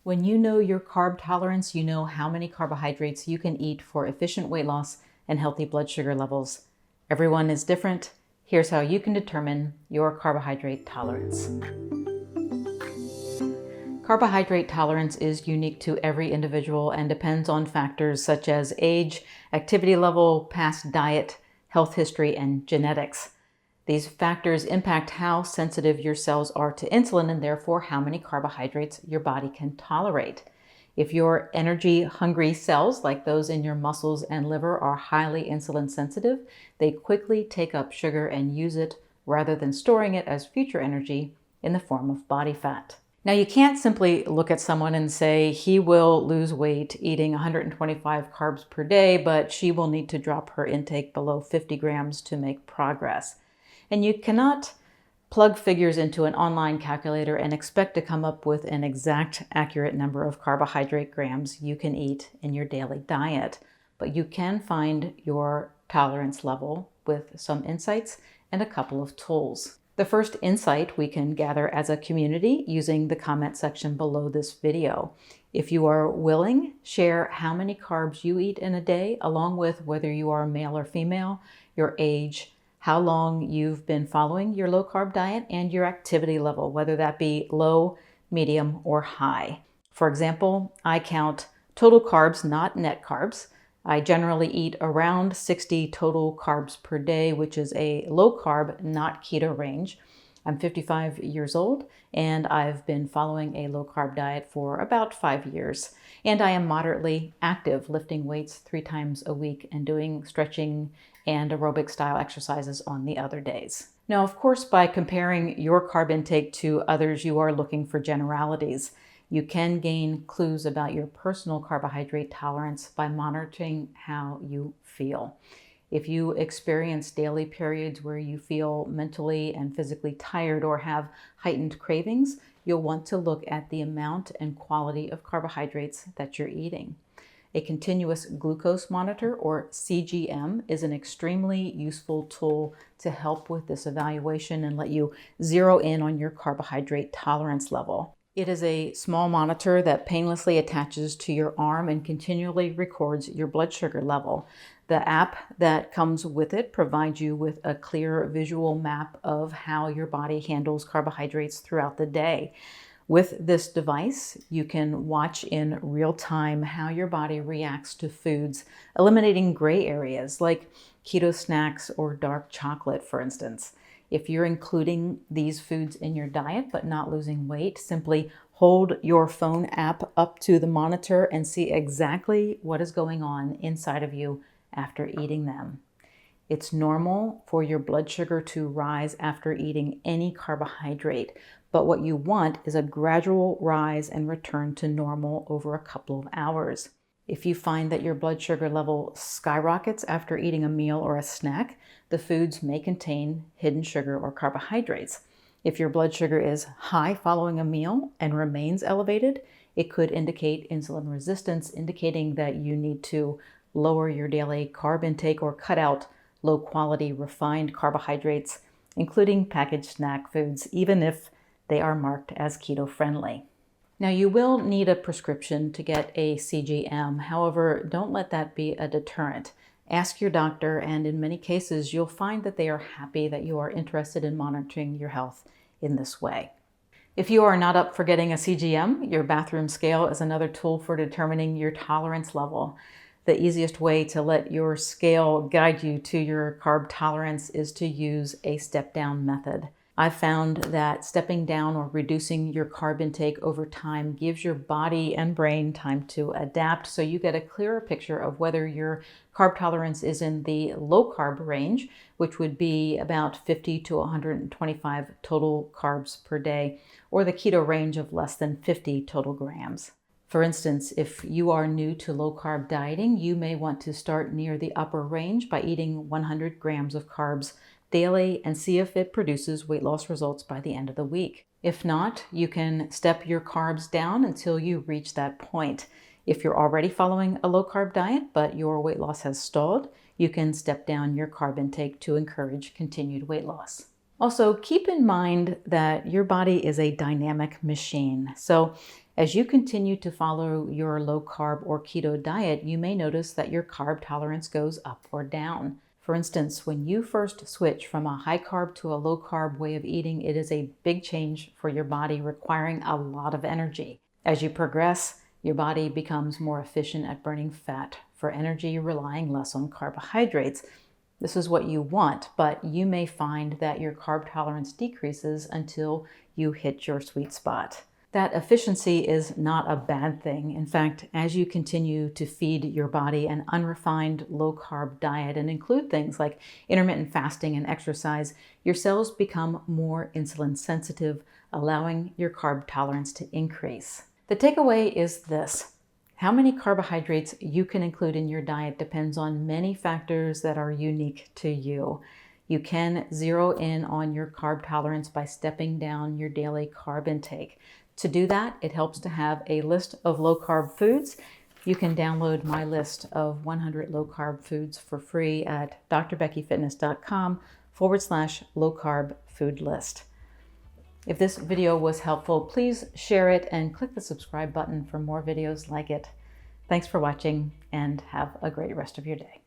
When you know your carb tolerance, you know how many carbohydrates you can eat for efficient weight loss and healthy blood sugar levels. Everyone is different. Here's how you can determine your carbohydrate tolerance. Carbohydrate tolerance is unique to every individual and depends on factors such as age, activity level, past diet, health history, and genetics. These factors impact how sensitive your cells are to insulin and therefore how many carbohydrates your body can tolerate. If your energy-hungry cells, like those in your muscles and liver, are highly insulin sensitive, they quickly take up sugar and use it rather than storing it as future energy in the form of body fat. Now, you can't simply look at someone and say he will lose weight eating 125 carbs per day, but she will need to drop her intake below 50 grams to make progress. And you cannot plug figures into an online calculator and expect to come up with an exact, accurate number of carbohydrate grams you can eat in your daily diet. But you can find your tolerance level with some insights and a couple of tools. The first insight we can gather as a community using the comment section below this video. If you are willing, share how many carbs you eat in a day, along with whether you are male or female, your age, how long you've been following your low carb diet, and your activity level, whether that be low, medium, or high. For example, I count total carbs, not net carbs. I generally eat around 60 total carbs per day, which is a low carb, not keto range. I'm 55 years old and I've been following a low carb diet for about 5 years. And I am moderately active, lifting weights 3 times a week and doing stretching and aerobic style exercises on the other days. Now, of course, by comparing your carb intake to others, you are looking for generalities. You can gain clues about your personal carbohydrate tolerance by monitoring how you feel. If you experience daily periods where you feel mentally and physically tired or have heightened cravings, you'll want to look at the amount and quality of carbohydrates that you're eating. A continuous glucose monitor, or CGM, is an extremely useful tool to help with this evaluation and let you zero in on your carbohydrate tolerance level. It is a small monitor that painlessly attaches to your arm and continually records your blood sugar level. The app that comes with it provides you with a clear visual map of how your body handles carbohydrates throughout the day. With this device, you can watch in real time how your body reacts to foods, eliminating gray areas like keto snacks or dark chocolate, for instance. If you're including these foods in your diet but not losing weight, simply hold your phone app up to the monitor and see exactly what is going on inside of you after eating them. It's normal for your blood sugar to rise after eating any carbohydrate, but what you want is a gradual rise and return to normal over a couple of hours. If you find that your blood sugar level skyrockets after eating a meal or a snack, the foods may contain hidden sugar or carbohydrates. If your blood sugar is high following a meal and remains elevated, it could indicate insulin resistance, indicating that you need to lower your daily carb intake or cut out low-quality refined carbohydrates, including packaged snack foods, even if they are marked as keto-friendly. Now, you will need a prescription to get a CGM. However, don't let that be a deterrent. Ask your doctor, and in many cases, you'll find that they are happy that you are interested in monitoring your health in this way. If you are not up for getting a CGM, your bathroom scale is another tool for determining your tolerance level. The easiest way to let your scale guide you to your carb tolerance is to use a step-down method. I've found that stepping down or reducing your carb intake over time gives your body and brain time to adapt, so you get a clearer picture of whether your carb tolerance is in the low carb range, which would be about 50 to 125 total carbs per day, or the keto range of less than 50 total grams. For instance, if you are new to low carb dieting, you may want to start near the upper range by eating 100 grams of carbs daily and see if it produces weight loss results by the end of the week. If not, you can step your carbs down until you reach that point. If you're already following a low carb diet, but your weight loss has stalled, you can step down your carb intake to encourage continued weight loss. Also, keep in mind that your body is a dynamic machine. So As you continue to follow your low carb or keto diet, you may notice that your carb tolerance goes up or down. For instance, when you first switch from a high carb to a low carb way of eating, it is a big change for your body, requiring a lot of energy. As you progress, your body becomes more efficient at burning fat for energy, relying less on carbohydrates. This is what you want, but you may find that your carb tolerance decreases until you hit your sweet spot. That efficiency is not a bad thing. In fact, as you continue to feed your body an unrefined low-carb diet and include things like intermittent fasting and exercise, your cells become more insulin sensitive, allowing your carb tolerance to increase. The takeaway is this: how many carbohydrates you can include in your diet depends on many factors that are unique to you. You can zero in on your carb tolerance by stepping down your daily carb intake. To do that, it helps to have a list of low-carb foods. You can download my list of 100 low-carb foods for free at drbeckyfitness.com/low-carb food list. If this video was helpful, please share it and click the subscribe button for more videos like it. Thanks for watching and have a great rest of your day.